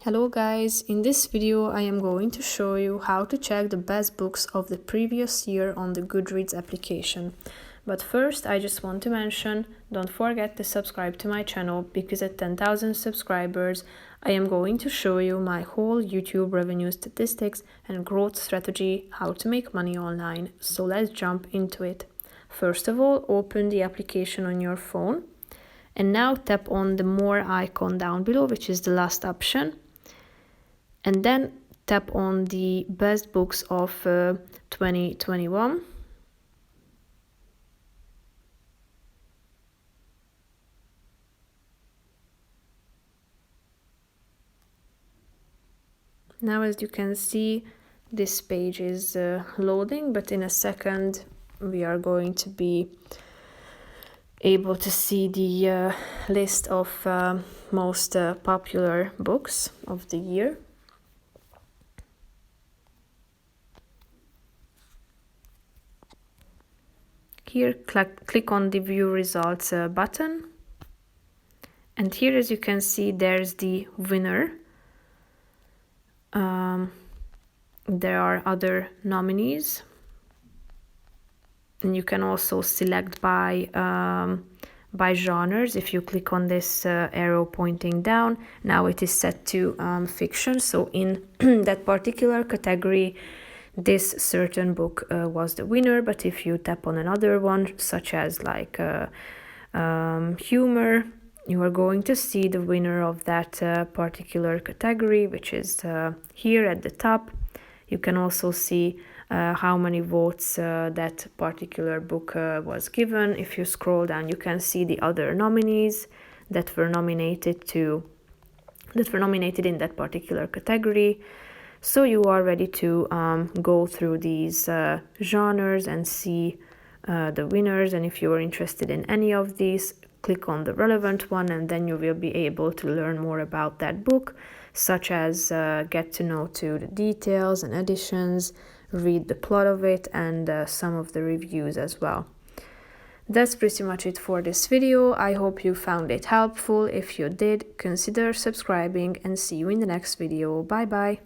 Hello guys, in this video I am going to show you how to check the best books of the previous year on the Goodreads application. But first I just want to mention, don't forget to subscribe to my channel because at 10,000 subscribers I am going to show you my whole YouTube revenue statistics and growth strategy, how to make money online. So let's jump into it. First of all, open the application on your phone and now tap on the more icon down below, which is the last option. And then tap on the best books of 2021. Now, as you can see, this page is loading, but in a second we are going to be able to see the list of most popular books of the year. Here, click on the View Results button. And here, as you can see, there's the winner. There are other nominees. And you can also select by genres. If you click on this arrow pointing down, now it is set to fiction. So in that particular category, this certain book was the winner. But if you tap on another one, such as like humor, you are going to see the winner of that particular category, which is here at the top. You can also see how many votes that particular book was given. If you scroll down, you can see the other nominees that were nominated in that particular category. So you are ready to go through these genres and see the winners. And if you are interested in any of these, click on the relevant one, and then you will be able to learn more about that book, such as get to know the details and additions, read the plot of it, and some of the reviews as well. That's pretty much it for this video. I hope you found it helpful. If you did, consider subscribing and see you in the next video. Bye bye.